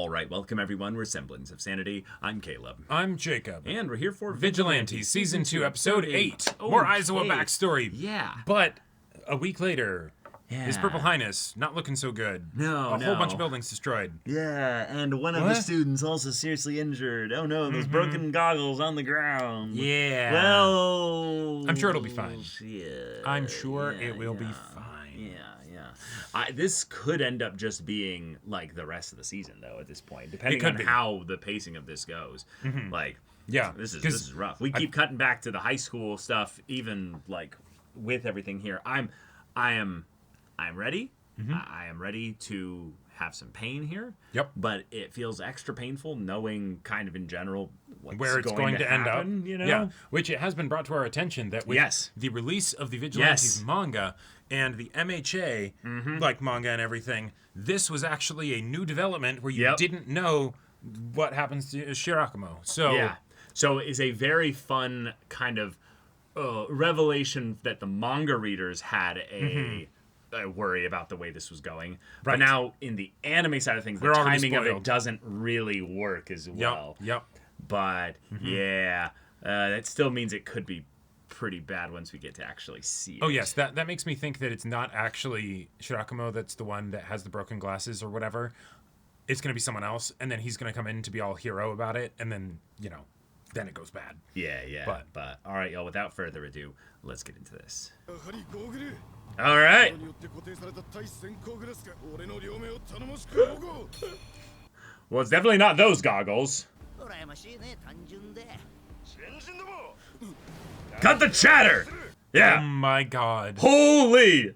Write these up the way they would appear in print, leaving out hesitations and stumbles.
All right, welcome everyone. We're Semblance of Sanity. I'm Caleb. I'm Jacob. And we're here for Vigilantes, Season 2, Episode 8. More Aizawa backstory. Yeah. But a week later, Yeah. His Purple Highness, not looking so good. No, A whole bunch of buildings destroyed. Yeah, and one of the students also seriously injured. Oh no, those broken goggles on the ground. Yeah. Well... I'm sure it'll be fine. Yeah. I'm sure it will be fine. This could end up just being like the rest of the season, though. At this point, depending on be. how the pacing of this goes, like, yeah, this is rough. We keep cutting back to the high school stuff, even like with everything here. I am ready. I am ready to have some pain here. Yep. But it feels extra painful knowing, kind of in general, where it's going to end up. You know? Yeah. Which it has been brought to our attention that with the release of the Vigilantes manga and the MHA like manga and everything, this was actually a new development where you didn't know what happens to Shirakumo. So it's a very fun kind of revelation that the manga readers had a worry about the way this was going. But now in the anime side of things, the timing of it doesn't really work as well. Yep. But that still means it could be pretty bad once we get to actually see it. Oh yes, that makes me think that it's not actually Shirakumo that's the one that has the broken glasses or whatever. It's going to be someone else, and then he's going to come in to be all hero about it, and then, then it goes bad. Yeah. But all right, y'all, without further ado, let's get into this. All right. Well, it's definitely not those goggles. Cut the chatter! Yeah. Oh my god. Holy!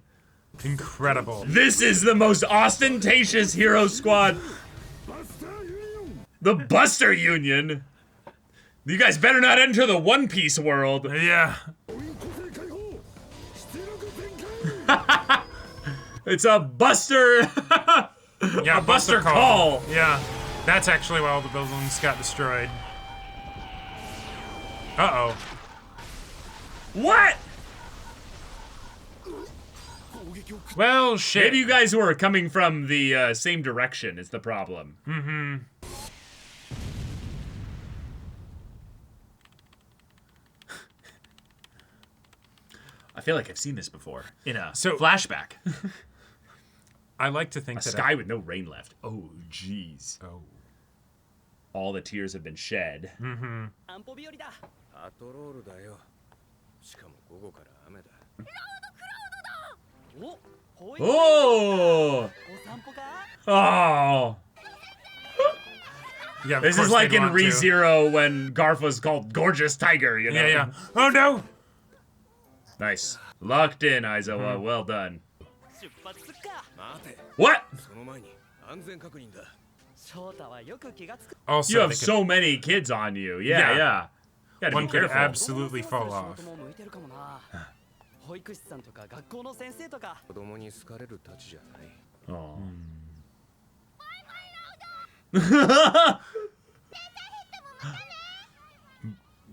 Incredible. This is the most ostentatious hero squad. The Buster Union. You guys better not enter the One Piece world. Yeah. It's a Buster. Yeah, a Buster call. Yeah. That's actually why all the buildings got destroyed. Uh-oh. What? Well, shit. Maybe you guys were coming from the same direction is the problem. I feel like I've seen this before in a flashback. I like to think a that sky with no rain left. Oh, jeez. Oh. All the tears have been shed. Oh! Oh! Yeah, this is like in ReZero when Garf was called Gorgeous Tiger, you know? Yeah. Oh no! Nice. Locked in, Aizawa. Well done. What? Also, you have so many kids on you. Yeah. Gotta one be careful. could absolutely fall off. Oh.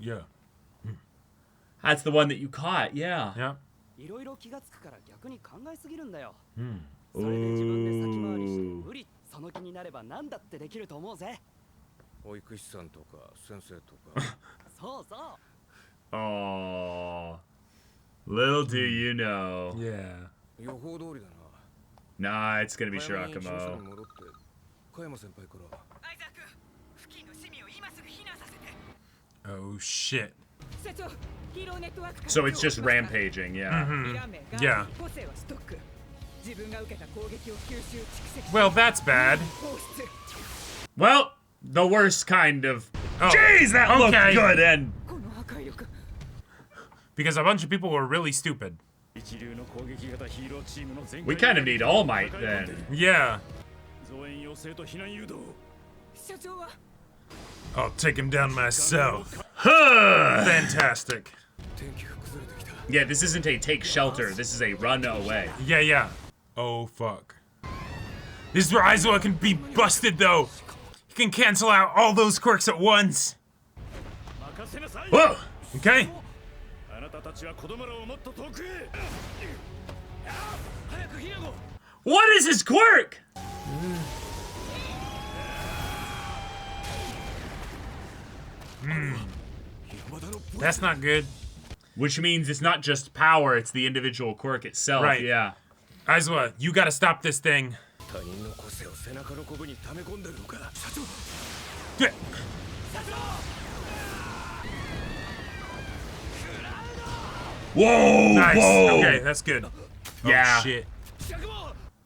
Yeah. That's the one that you caught, yeah. Yeah. Oh. Little do you know. Yeah. Nah, it's gonna be Shirakumo. Oh shit. So it's just rampaging, yeah. Yeah. Well, that's bad. Well, the worst kind of. Oh, jeez, that looked good, and because a bunch of people were really stupid. We kind of need All Might then. Yeah. I'll take him down myself. Fantastic. Yeah, this isn't a take shelter. This is a run away. Yeah. Oh, fuck. This is where Aizawa can be busted, though. He can cancel out all those quirks at once. Whoa! Okay. What is his quirk? That's not good. Which means it's not just power, it's the individual quirk itself. Right. Yeah. Aizawa, you gotta stop this thing. Yeah. Whoa! Nice. Whoa. Okay, that's good. Yeah. Oh, shit.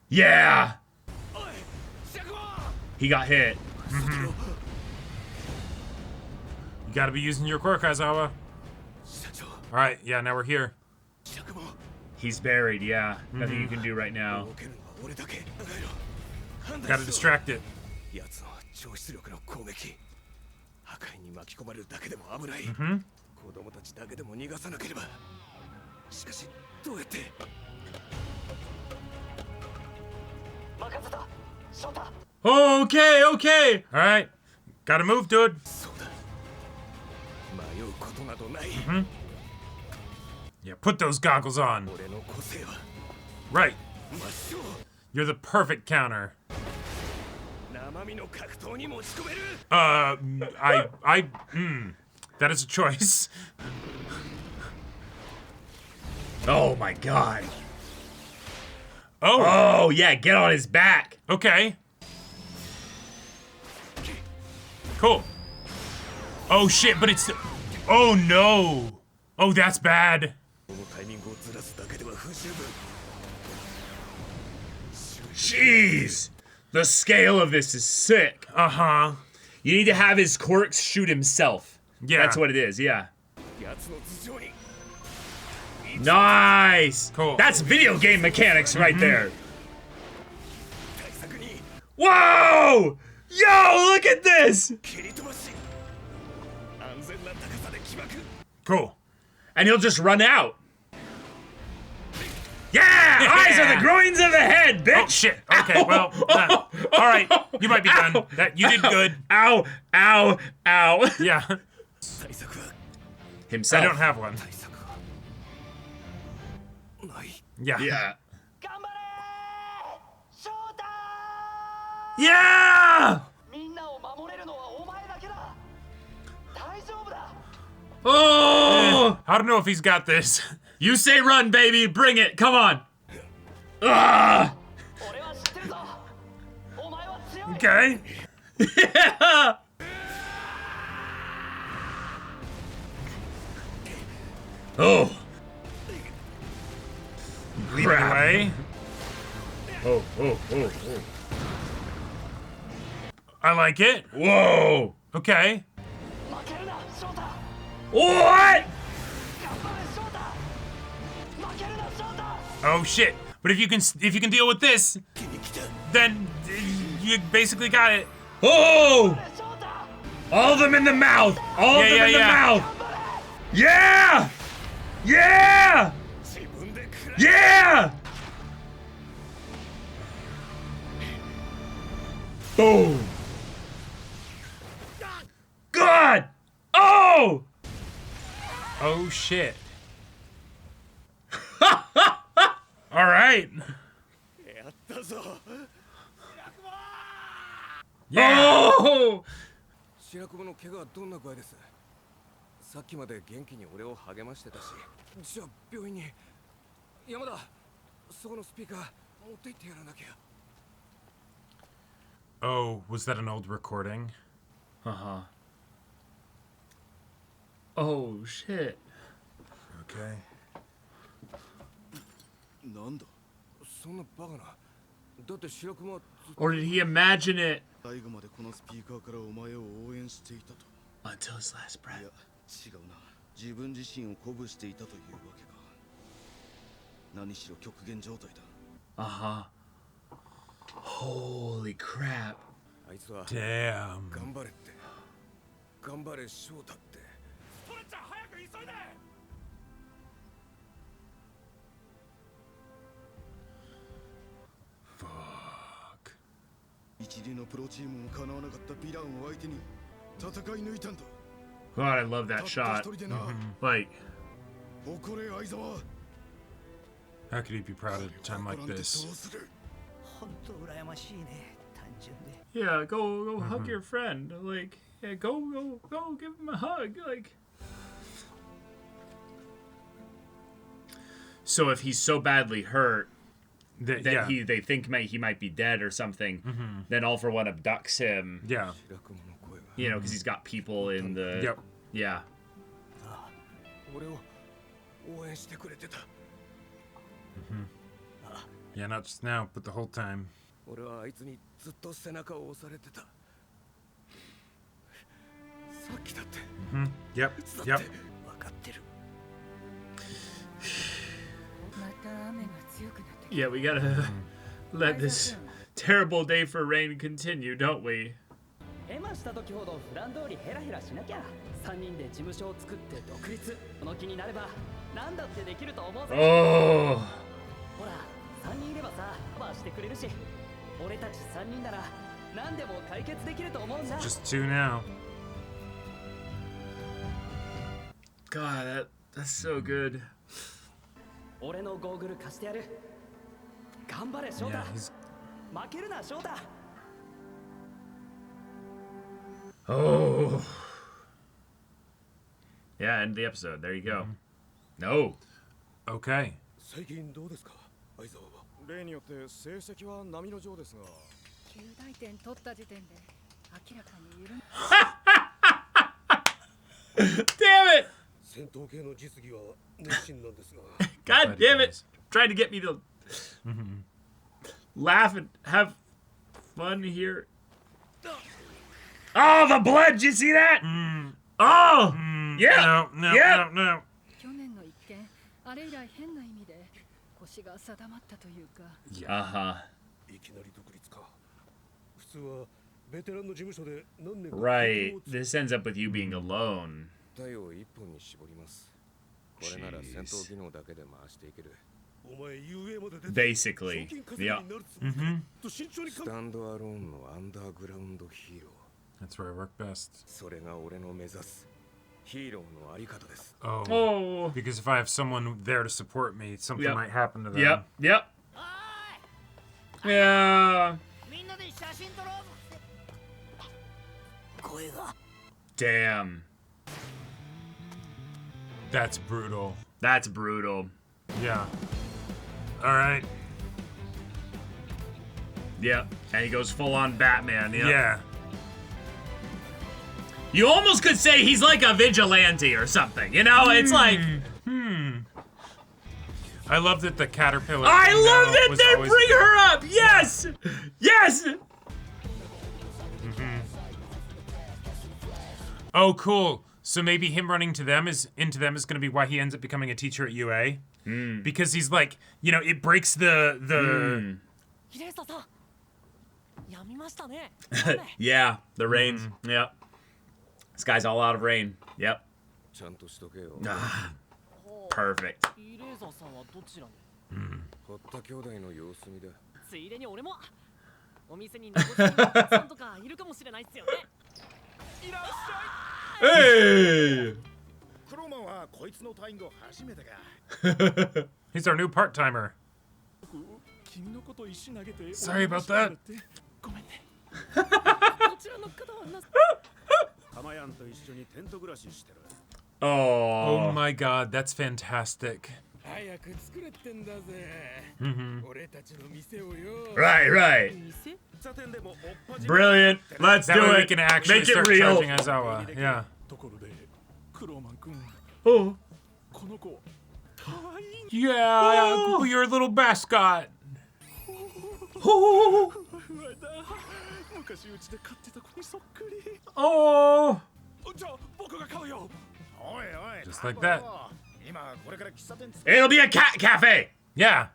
Yeah. He got hit. You gotta be using your quirk, Aizawa. Alright, yeah, now we're here. He's buried, yeah. Nothing you can do right now. Gotta distract it. Okay, okay. Alright. Gotta move, dude. Yeah, put those goggles on. Right. You're the perfect counter. That is a choice. Oh my god. Oh. Oh, yeah, get on his back. Okay. Cool. Oh shit, but it's... Oh no. Oh, that's bad. Jeez. The scale of this is sick. Uh-huh. You need to have his quirks shoot himself. Yeah. That's what it is, yeah. Nice. Cool. That's video game mechanics right there. Whoa! Yo, look at this! Cool. And he'll just run out. Yeah! Eyes are the groins of the head, bitch! Oh, shit. Okay, well, all right. You might be done. That you did good. Ow, ow, ow. Yeah. Himself. I don't have one. Yeah. Yeah. Yeah! Oh! I don't know if he's got this. You say run, baby. Bring it. Come on. Ah! Okay. Yeah! Oh. Lead it away. Oh, oh, oh, oh. I like it. Whoa. Okay. What? Oh shit. But if you can deal with this, then you basically got it. Oh! All of them in the mouth. All of them in the mouth. Yeah! Yeah! Yeah! Boom. God! Oh! Oh shit. All right. Yeah. Oh! 白熊の怪我はどんな具合です？さっきまで元気に俺を励ましてたし。じゃあ病院に。山田、そこのスピーカー持って行ってやらなきゃ。Oh, was that an old recording? Uh-huh. Oh, shit. Okay. なんだ？そんなバカな。だって白熊は Or did he imagine it 最後までこのスピーカーからお前を応援していたと。 until his last breath? いや、違うな。自分自身を鼓舞していたというわけか。何しろ極限状態だ。 Uh-huh. Holy crap. あいつは Damn. 頑張れって。頑張れ翔太って。ストレッチャー早く急いで。 Fuck. 一流のプロチームもかなわなかったヴィランを相手に戦い抜いたんだ。 God, I love that shot. Like, How could he be proud at a time like this? Yeah, go hug your friend. Like, yeah, go give him a hug. Like, so if he's so badly hurt that they think he might be dead or something, then All for One abducts him. Yeah. You know, because he's got people in the. Yep. Yeah. Yeah, not just now, but the whole time. Yep. Yep. Yeah, we gotta let this terrible day for rain continue, don't we? Oh. Just 2 now. God, that's so good. Yeah, he's... Oh. Yeah, end the episode. There you go. No. Okay. Damn it! God damn it! Trying to get me to laugh and have fun here. Oh, the blood! Did you see that? Oh! Yeah! No. Uh-huh. Right. This ends up with you being alone. Basically. Yeah. That's where I work best. Oh. Because if I have someone there to support me, something might happen to them. Yep. Yeah. Damn. That's brutal. That's brutal. Yeah. All right. Yep. And he goes full on Batman. Yep. Yeah. You almost could say he's like a vigilante or something. You know, it's like. I love that the caterpillar. I love that they bring her up. Yes. Yes. Oh, cool. So maybe him running to them is going to be why he ends up becoming a teacher at UA, because he's like, you know, it breaks the. Yeah, the rain. Yep. This guy's all out of rain. Yep. Perfect. Hey! He's our new part-timer. Sorry about that. Oh my god, that's fantastic. Right. Brilliant. Let's do it. We can actually make start it real. charging Aizawa. Yeah. Oh. Yeah, you're a little mascot. Oh. Just like that. It'll be a cat cafe. Yeah.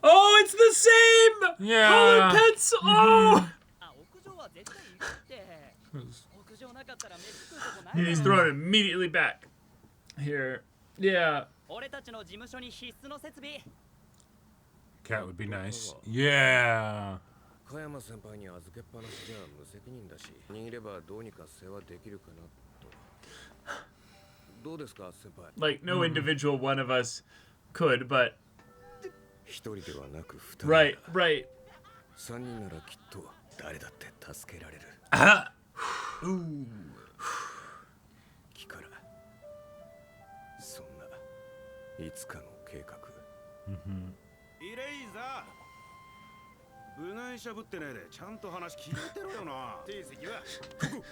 Oh, it's the same. Yeah. Colored pets. Oh. He's throwing it immediately back. Here. Yeah. Cat would be nice. Yeah. Like, no individual one of us could, but Right, right. 3人ならきっと誰だって助けられる。キカラ、そんないつかの計画。イレイザー、部外者ぶってねえでちゃんと話聞いてろよな。定石はこ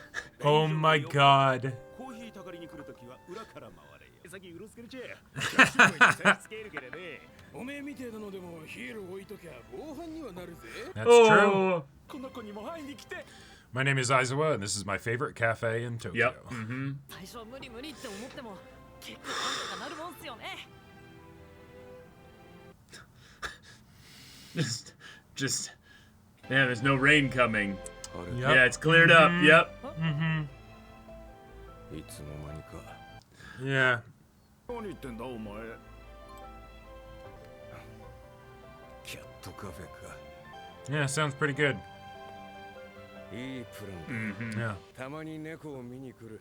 こ。Oh my god. コーヒーたかりに来るときは裏から回れ。先うろつけるちゃ。つけるけどね。おめえみてえなのでもヒール置いときゃ防犯にはなるぜ。 That's true. この子にも会いに来て。 My name is Aizawa, and this is my favorite cafe in Tokyo. Yep. Mm-hmm. 最初は無理無理って思っても結構なんとかなるもんっすよね。Just, yeah, there's no rain coming. Yep. Yeah, it's cleared up. Yep. いつの間にか。 Yeah. 何言ってんだお前。キャットカフェか。 Yeah, sounds pretty good. いいプランだ。 Yeah. たまに猫を見に来る。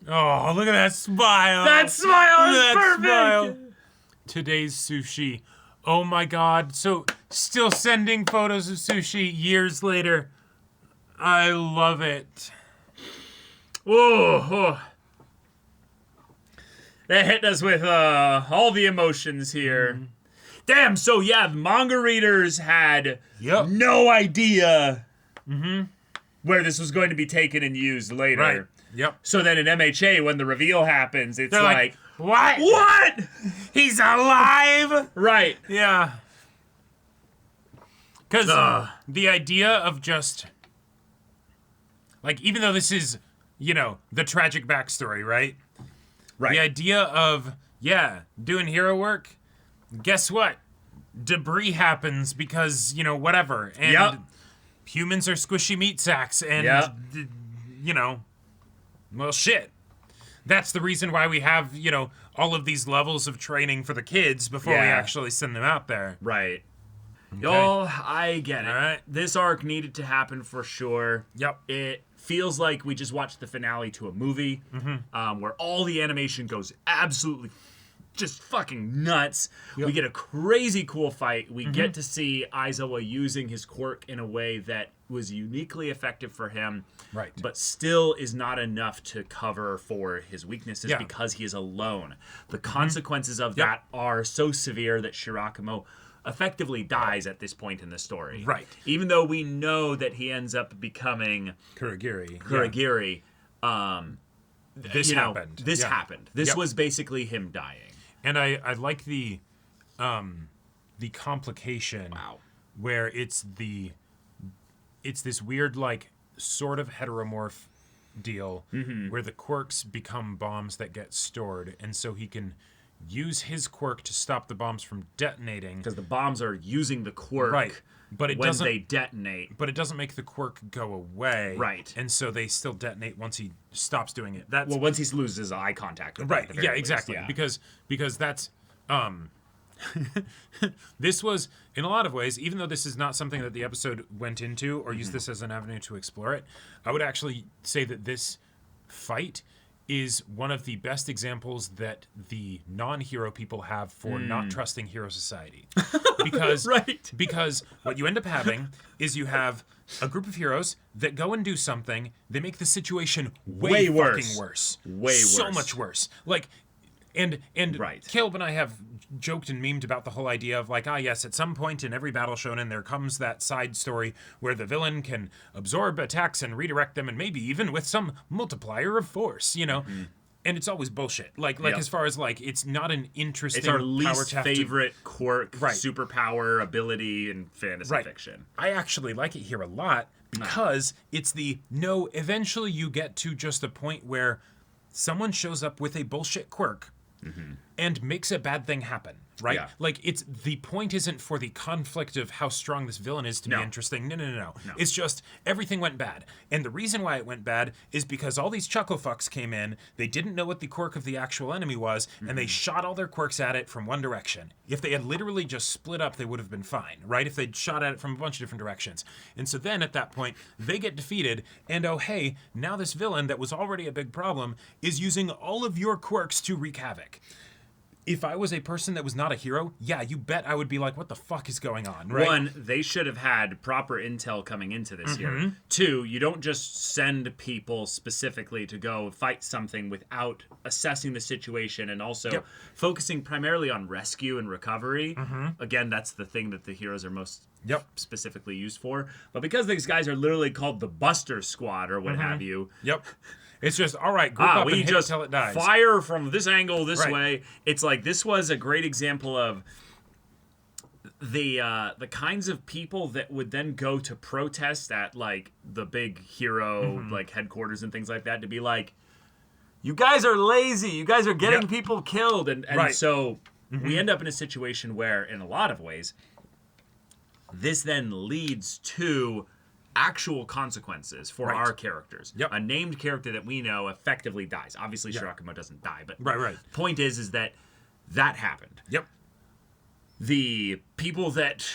Oh, look at that smile. That smile is That perfect. smile. Today's sushi. Oh my god. So, still sending photos of sushi years later. I love it. Whoa. That hit us with all the emotions here. Damn, so yeah, the manga readers had Yep. no idea where this was going to be taken and used later. Right. Yep. So then in MHA, when the reveal happens, it's They're like, what? what? He's alive? Right. Yeah. Because Ugh. the idea of just, like, even though this is, you know, the tragic backstory, right? Right. The idea of, yeah, doing hero work, guess what? Debris happens because, you know, whatever. And Yep. humans are squishy meat sacks. And, Yep. you know, well, shit. That's the reason why we have, you know, all of these levels of training for the kids before we Yeah. actually send them out there. Right. Y'all, I get it. All right. This arc needed to happen for sure. Yep. It feels like we just watched the finale to a movie where all the animation goes absolutely just fucking nuts. Yep. We get a crazy cool fight. We get to see Aizawa using his quirk in a way that was uniquely effective for him. Right. But still is not enough to cover for his weaknesses Yeah. because he is alone. The consequences of that are so severe that Shirakumo effectively dies at this point in the story. Right. Even though we know that he ends up becoming Kurogiri. This happened. This Yeah. happened. This Yep. was basically him dying. And I like the complication where it's this weird, like, sort of heteromorph deal where the quirks become bombs that get stored, and so he can use his quirk to stop the bombs from detonating. Because the bombs are using the quirk Right. But it when doesn't they detonate. But it doesn't make the quirk go away. Right. And so they still detonate once he stops doing it. That's Well, once he loses eye contact with them, right. at the very Yeah, least, exactly. yeah. Because that's this was, in a lot of ways, even though this is not something that the episode went into or used this as an avenue to explore it, I would actually say that this fight is one of the best examples that the non-hero people have for not trusting hero society. Because, Right. because what you end up having is you have a group of heroes that go and do something, they make the situation way worse. fucking worse. Way So worse. much worse. Like, and Right. Caleb and I have joked and memed about the whole idea of, like, yes, at some point in every battle shonen there comes that side story where the villain can absorb attacks and redirect them, and maybe even with some multiplier of force, you know. And it's always bullshit. Like Yep. as far as, like, it's not an interesting It's our power least to have to- favorite quirk, Right. superpower, ability in fantasy Right. fiction. I actually like it here a lot because it's eventually you get to just a point where someone shows up with a bullshit quirk and makes a bad thing happen, right? Yeah. Like, the point isn't for the conflict of how strong this villain is to No. be interesting. No. It's just everything went bad. And the reason why it went bad is because all these chuckle fucks came in, they didn't know what the quirk of the actual enemy was, and they shot all their quirks at it from one direction. If they had literally just split up, they would have been fine, right? If they'd shot at it from a bunch of different directions. And so then at that point, they get defeated, and oh hey, now this villain that was already a big problem is using all of your quirks to wreak havoc. if I was a person that was not a hero, yeah, you bet I would be like, what the fuck is going on, right? One, they should have had proper intel coming into this here. Two, you don't just send people specifically to go fight something without assessing the situation and also focusing primarily on rescue and recovery. Again, that's the thing that the heroes are most specifically used for. But because these guys are literally called the Buster Squad or what have you. It's just, all right, group up and hit just until it dies. Fire from this angle this way. It's like, this was a great example of the kinds of people that would then go to protest at, like, the big hero, like, headquarters and things like that, to be like, you guys are lazy. You guys are getting people killed. And so we end up in a situation where, in a lot of ways, this then leads to actual consequences for our characters. A named character that we know effectively dies. Obviously, Shirakumo doesn't die, but the point is that happened. The people that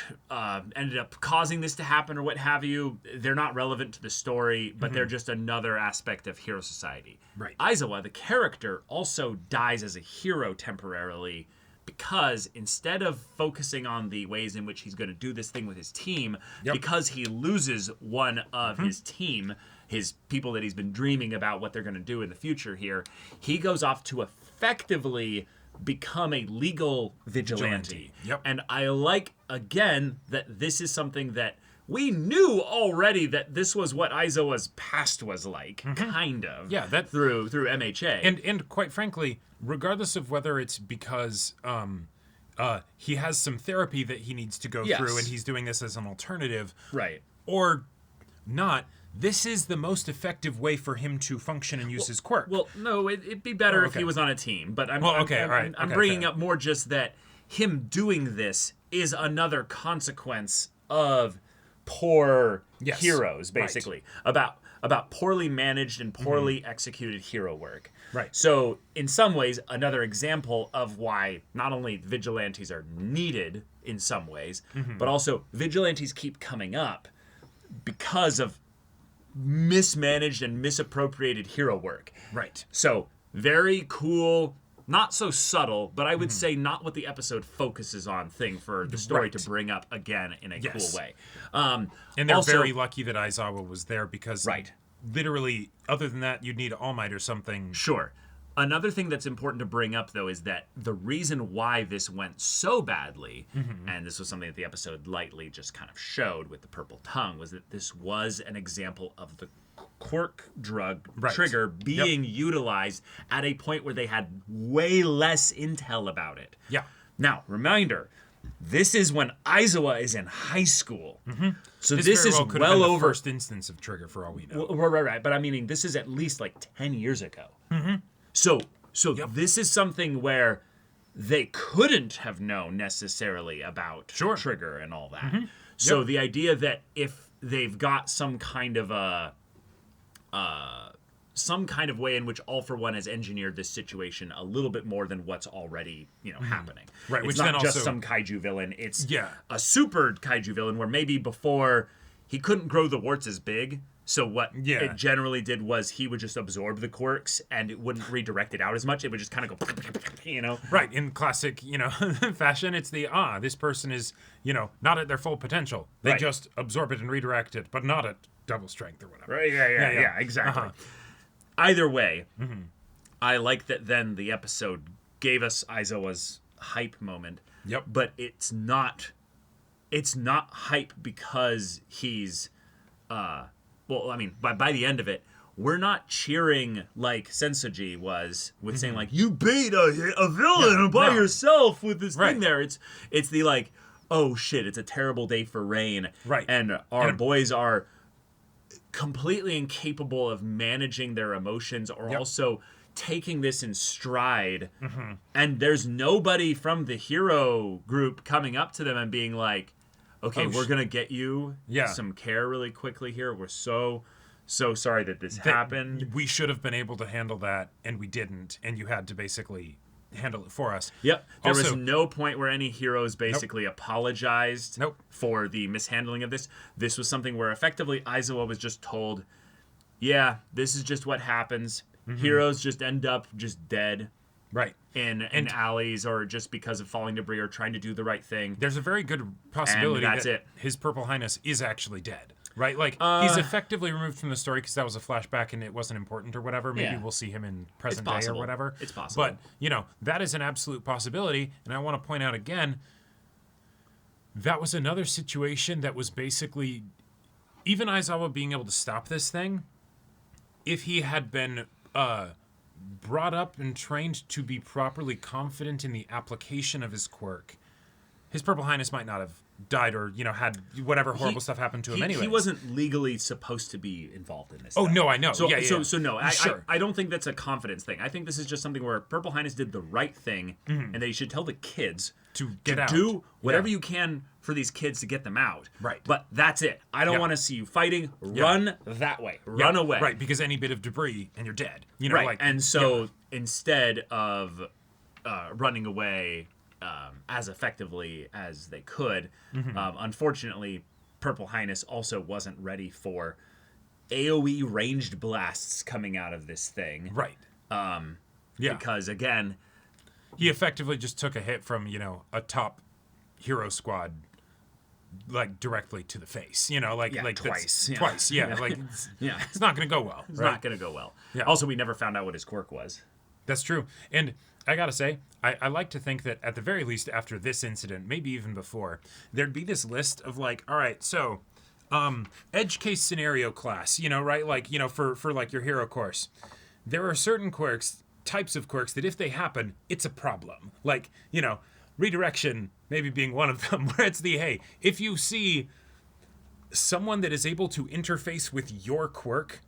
ended up causing this to happen or what have you, they're not relevant to the story, but they're just another aspect of hero society. Aizawa, the character, also dies as a hero temporarily, because instead of focusing on the ways in which he's going to do this thing with his team, because he loses one of his team, his people that he's been dreaming about what they're going to do in the future here, he goes off to effectively become a legal vigilante. And I like, again, that this is something that we knew already that this was what Aizawa's past was like, kind of. Through MHA. And quite frankly, regardless of whether it's because he has some therapy that he needs to go through and he's doing this as an alternative, or not, this is the most effective way for him to function and use his quirk. Well, no, it'd be better if he was on a team, but I'm bringing up more just that him doing this is another consequence of poor heroes, basically, about poorly managed and poorly executed hero work. So in some ways, another example of why not only vigilantes are needed in some ways, but also vigilantes keep coming up because of mismanaged and misappropriated hero work. So very cool, not so subtle, but I would say not what the episode focuses on thing for the story to bring up again in a cool way. And they're also very lucky that Aizawa was there, because literally, other than that, you'd need All Might or something. Another thing that's important to bring up, though, is that the reason why this went so badly, and this was something that the episode lightly just kind of showed with the purple tongue, was that this was an example of the quirk drug trigger being utilized at a point where they had way less intel about it. Now, reminder, this is when Aizawa is in high school. So this is well over the first instance of trigger, for all we know. Right. But I mean, this is at least like 10 years ago. So this is something where they couldn't have known necessarily about trigger and all that. So the idea that if they've got some kind of way in which All For One has engineered this situation a little bit more than what's already, happening. It's which not then just also some kaiju villain. It's a super kaiju villain where maybe before he couldn't grow the warts as big. So what it generally did was he would just absorb the quirks and it wouldn't redirect it out as much. It would just kind of go, Right. In classic, fashion, it's this person is, not at their full potential. They just absorb it and redirect it, but not at double strength or whatever. Right. Yeah, exactly. Either way, I like that then the episode gave us Aizawa's hype moment. But it's not hype because he's well, I mean, by the end of it, we're not cheering like Sensoji was with saying like, you beat a villain by yourself with this thing there. It's the like, oh shit, it's a terrible day for Rain. And our boys are completely incapable of managing their emotions or also taking this in stride. And there's nobody from the hero group coming up to them and being like, okay, we're going to get you some care really quickly here. We're so sorry that this happened. We should have been able to handle that, and we didn't, and you had to basically handle it for us. There was no point where any heroes basically apologized for the mishandling of this. This was something where effectively Aizawa was just told, this is just what happens. Heroes just end up just dead. Right. in alleys, or just because of falling debris or trying to do the right thing. There's a very good possibility that His Purple Highness is actually dead. Right? Like, he's effectively removed from the story because that was a flashback and it wasn't important or whatever. Maybe we'll see him in present day or whatever. It's possible. But, you know, that is an absolute possibility. And I want to point out again, that was another situation that was basically, even Aizawa being able to stop this thing, if he had been brought up and trained to be properly confident in the application of his quirk, His Purple Highness might not have died or, you know, had whatever horrible stuff happened to him anyway. He wasn't legally supposed to be involved in this. Oh, no, I know. So, yeah. So no, I don't think that's a confidence thing. I think this is just something where Purple Highness did the right thing, and they should tell the kids to get out. Do whatever you can for these kids to get them out. Right. But that's it. I don't want to see you fighting. Run that way. Run away. Right, because any bit of debris and you're dead. You know, right. like, and so instead of running away as effectively as they could, unfortunately, Purple Highness also wasn't ready for AoE ranged blasts coming out of this thing. Right. Because, again, he effectively just took a hit from, you know, a top hero squad, like, directly to the face. You know, like twice. Twice, yeah. Like, it's not going to go well. It's not going to go well. Yeah. Also, we never found out what his quirk was. That's true. And I got to say, I like to think that at the very least after this incident, maybe even before, there'd be this list of like, all right, so edge case scenario class, you know, right? Like, you know, for like your hero course, there are certain quirks, types of quirks that if they happen, it's a problem. Like, you know, redirection maybe being one of them, where it's the, hey, if you see someone that is able to interface with your quirk,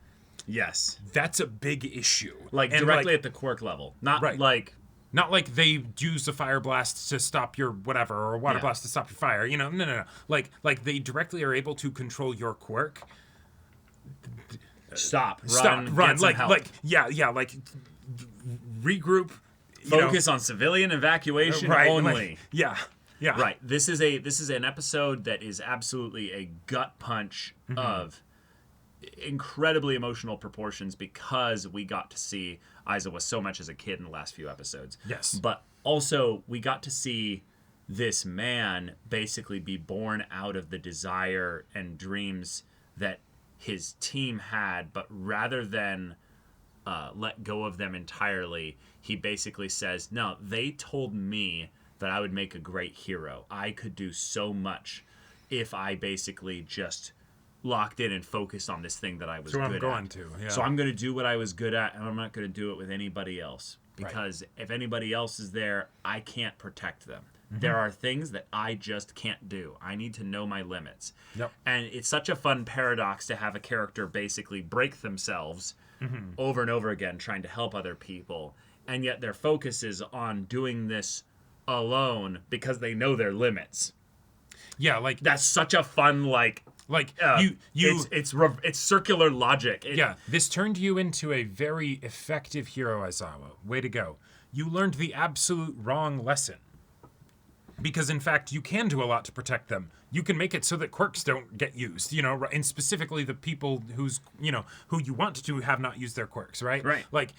yes, that's a big issue. Like, and directly at the quirk level. Not Not like they use a fire blast to stop your whatever, or a water blast to stop your fire. You know, no. Like they directly are able to control your quirk. Stop, run, like regroup. Focus on civilian evacuation only. Yeah. Right. This is an episode that is absolutely a gut punch of incredibly emotional proportions, because we got to see Aizawa so much as a kid in the last few episodes. Yes. But also we got to see this man basically be born out of the desire and dreams that his team had, but rather than let go of them entirely, he basically says, no, they told me that I would make a great hero. I could do so much if I basically just locked in and focused on this thing that I was good at. So I'm going to do what I was good at, and I'm not going to do it with anybody else. Because if anybody else is there, I can't protect them. There are things that I just can't do. I need to know my limits. Yep. And it's such a fun paradox to have a character basically break themselves over and over again trying to help other people, and yet their focus is on doing this alone because they know their limits. Yeah, like that's such a fun it's circular logic. This turned you into a very effective hero, Aizawa. Way to go. You learned the absolute wrong lesson. Because, in fact, you can do a lot to protect them. You can make it so that quirks don't get used, you know, and specifically the people who you want to have not used their quirks, right? Right. Like,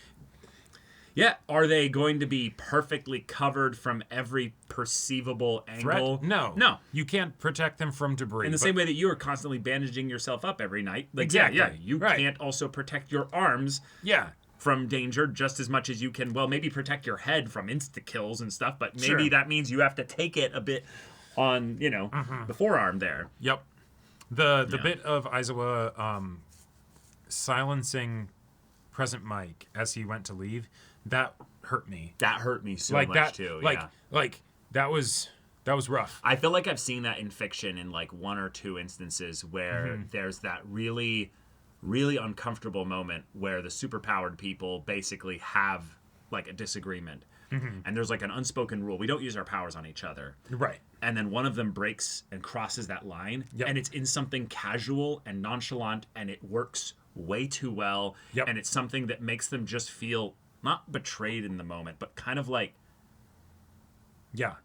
yeah, are they going to be perfectly covered from every perceivable angle? No. You can't protect them from debris. In the same way that you are constantly bandaging yourself up every night. Like, exactly. You can't also protect your arms from danger just as much as you can, well, maybe protect your head from insta-kills and stuff, but maybe that means you have to take it a bit on, you know, the forearm there. Yep. The bit of Aizawa silencing Present Mike as he went to leave, that hurt me. That hurt me so much too. That was rough. I feel like I've seen that in fiction in like one or two instances where there's that really, really uncomfortable moment where the superpowered people basically have like a disagreement. And there's like an unspoken rule. We don't use our powers on each other. Right. And then one of them breaks and crosses that line. Yep. And it's in something casual and nonchalant, and it works way too well. Yep. And it's something that makes them just feel not betrayed in the moment, but kind of like, that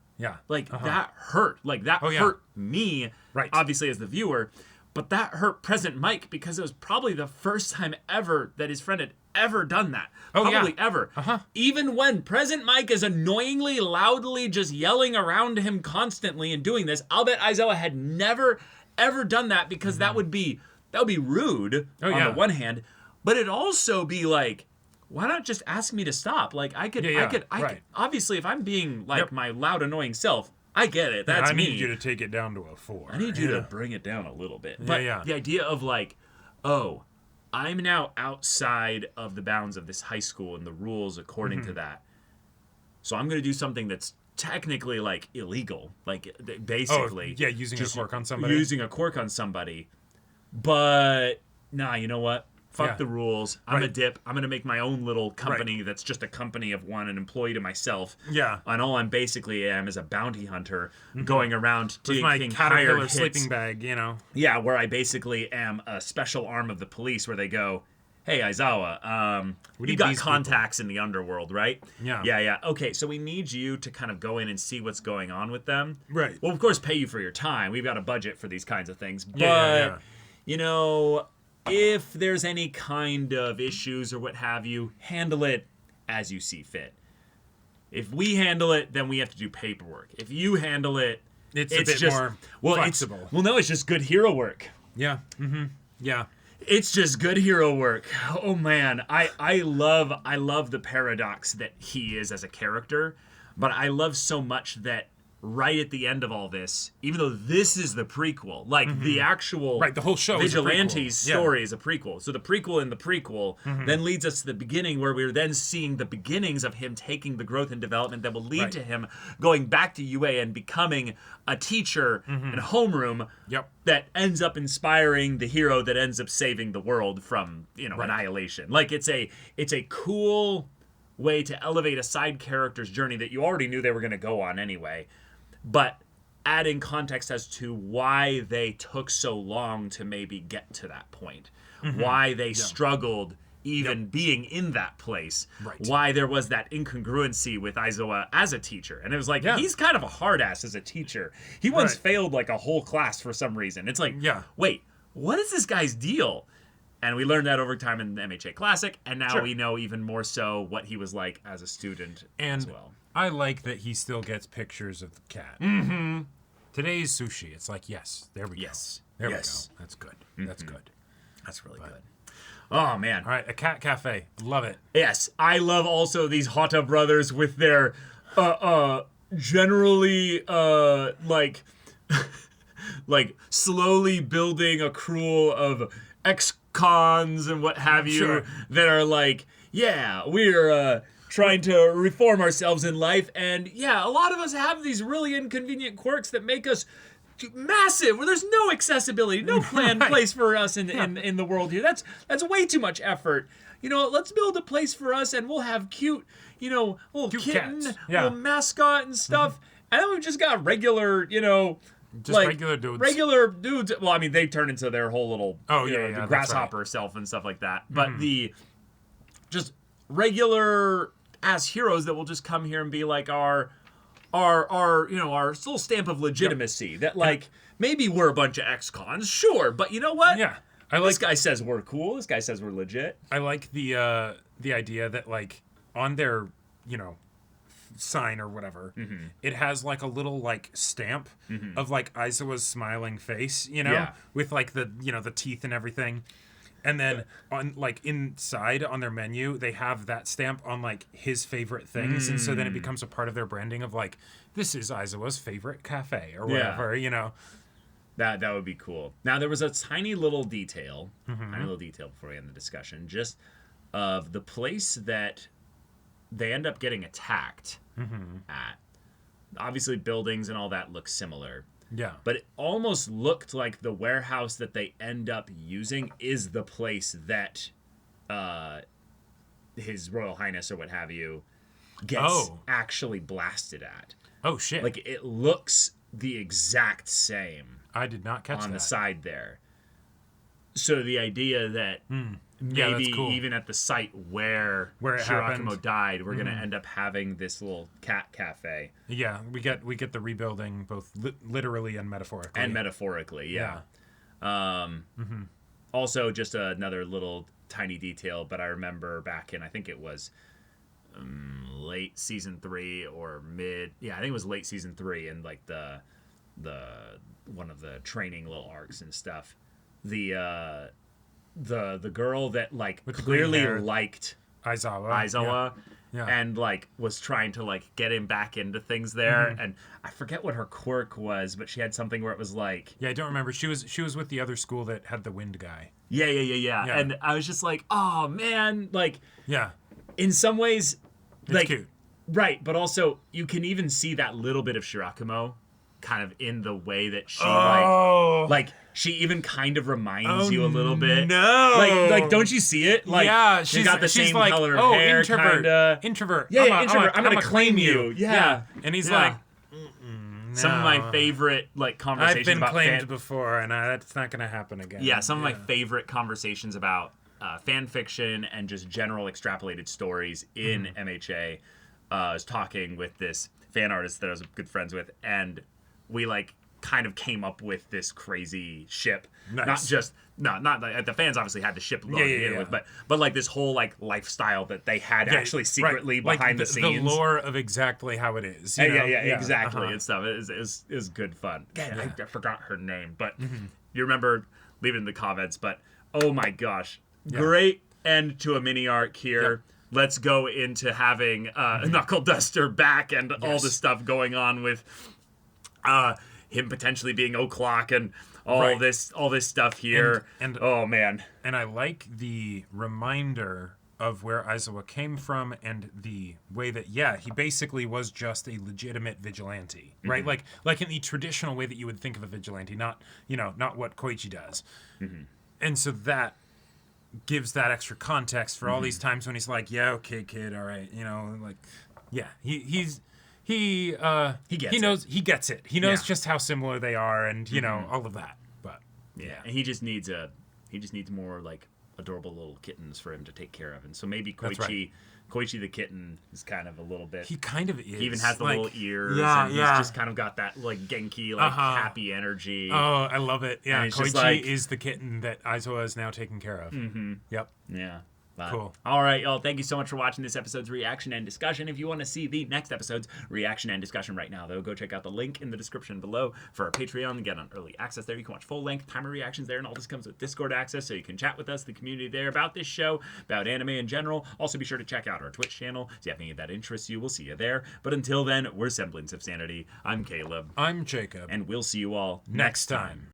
hurt. Like that hurt me, right? Obviously as the viewer, But that hurt Present Mike because it was probably the first time ever that his friend had ever done that. Probably ever. Even when Present Mike is annoyingly, loudly just yelling around him constantly and doing this, I'll bet Aizawa had never, ever done that because that would be rude on the one hand, but it'd also be like, why not just ask me to stop? Like I could obviously if I'm being like my loud, annoying self, I get it. That's me. I need you to take it down to a 4. I need you to bring it down a little bit. But the idea of like, oh, I'm now outside of the bounds of this high school and the rules according to that. So I'm going to do something that's technically like illegal. Like basically. Oh, yeah, using a quirk on somebody. Using a quirk on somebody. But, nah, you know what? Fuck the rules. I'm a dip. I'm going to make my own little company that's just a company of one, an employee to myself. Yeah. And all I'm basically am is a bounty hunter going around with my caterpillar sleeping bag, you know. Yeah, where I basically am a special arm of the police where they go, hey, Aizawa, you got contacts in the underworld, right? Yeah. Yeah. Okay, so we need you to kind of go in and see what's going on with them. Right. Well, of course, pay you for your time. We've got a budget for these kinds of things. But, you know, if there's any kind of issues or what have you, handle it as you see fit. If we handle it, then we have to do paperwork. If you handle it, it's a bit just more flexible. No, it's just good hero work. Yeah. Yeah. It's just good hero work. Oh man, I love the paradox that he is as a character, but I love so much that right at the end of all this, even though this is the prequel, like the actual the whole show Vigilantes story is a prequel. So the prequel in the prequel then leads us to the beginning where we're then seeing the beginnings of him taking the growth and development that will lead to him going back to UA and becoming a teacher in a homeroom that ends up inspiring the hero that ends up saving the world from, annihilation. Like it's a cool way to elevate a side character's journey that you already knew they were going to go on anyway, but adding context as to why they took so long to maybe get to that point, why they struggled even being in that place, why there was that incongruency with Aizawa as a teacher. And it was like, he's kind of a hard ass as a teacher. He once failed like a whole class for some reason. It's like, wait, what is this guy's deal? And we learned that over time in the MHA Classic, and now we know even more so what he was like as a student as well. I like that he still gets pictures of the cat. Today's sushi. It's like, yes, there we go. There we go. That's good. That's good. That's really good. Oh, man. All right, a cat cafe. Love it. Yes, I love also these Hata brothers with their generally, like slowly building a crew of ex-cons and what have you that are like, we're trying to reform ourselves in life, and a lot of us have these really inconvenient quirks that make us massive, where there's no accessibility, no planned place for us in the world here. That's way too much effort. Let's build a place for us, and we'll have cute, little kitten, little mascot and stuff, and then we've just got regular, just like regular dudes. Regular dudes. Well, I mean, they turn into their whole little the grasshopper self and stuff like that. But the just regular ass heroes that will just come here and be like our little stamp of legitimacy. That like maybe we're a bunch of ex-cons, sure, but you know what? Yeah, this guy says we're cool. This guy says we're legit. I like the idea that like on their sign or whatever, it has like a little like stamp of like Aizawa's smiling face, with like the the teeth and everything, and then on like inside on their menu they have that stamp on like his favorite things, and so then it becomes a part of their branding of like, this is Aizawa's favorite cafe or whatever, That would be cool. Now there was a tiny little detail before we end the discussion, just of the place that they end up getting attacked at. Obviously, buildings and all that look similar. Yeah. But it almost looked like the warehouse that they end up using is the place that His Royal Highness or what have you gets actually blasted at. Oh, shit. Like, it looks the exact same. I did not catch that. On the side there. So the idea that maybe even at the site where Shirakimo died, we're going to end up having this little cat cafe. Yeah, we get the rebuilding both literally and metaphorically. Yeah. Also, just another little tiny detail, but I remember back in, I think it was late season 3 or mid. Yeah, I think it was late season 3, and like the one of the training little arcs and stuff. The girl that like clearly liked Aizawa. Yeah. And like was trying to like get him back into things there, and I forget what her quirk was, but she had something where it was like, I don't remember. She was with the other school that had the wind guy. Yeah. And I was just like, oh man, like, yeah, in some ways, it's like cute. Right, but also you can even see that little bit of Shirakumo kind of in the way that she like she even kind of reminds you a little bit. No, like don't you see it? Like, yeah, she's got the same like, color of hair, introvert. Yeah, introvert. I'm gonna claim you. Yeah. And he's like, some of my favorite like conversations. I've been about claimed before, and that's not gonna happen again. Yeah, some of my favorite conversations about fan fiction and just general extrapolated stories in MHA. I was talking with this fan artist that I was good friends with, and we like kind of came up with this crazy ship. Nice. Not the fans obviously had the ship with, but like this whole like lifestyle that they had actually secretly behind the scenes. The lore of exactly how it is. Exactly. And stuff. It was good fun. I forgot her name, but you remember leaving in the comments. But oh my gosh, great end to a mini arc here. Yep. Let's go into having Knuckle Duster back and all the stuff going on with him potentially being O'Clock and all this stuff here. And oh man. And I like the reminder of where Aizawa came from and the way that he basically was just a legitimate vigilante, right? Like in the traditional way that you would think of a vigilante, not what Koichi does. And so that gives that extra context for all these times when he's like, yeah, okay, kid, all right, like, yeah, he gets it. He knows just how similar they are, and all of that. But and he just needs more like adorable little kittens for him to take care of, and so maybe Koichi the kitten is kind of a little bit. He kind of is. He even has the little ears. And he's just kind of got that like Genki, like happy energy. Oh, I love it. Yeah, Koichi is the kitten that Aizawa is now taking care of. Yep. Yeah. Cool. All right, y'all. Thank you so much for watching this episode's reaction and discussion. If you want to see the next episode's reaction and discussion right now, though, go check out the link in the description below for our Patreon and get on early access there. You can watch full-length timer reactions there, and all this comes with Discord access, so you can chat with us, the community there, about this show, about anime in general. Also, be sure to check out our Twitch channel. So if any of that interests you, we'll see you there. But until then, we're Semblance of Sanity. I'm Caleb. I'm Jacob. And we'll see you all next time.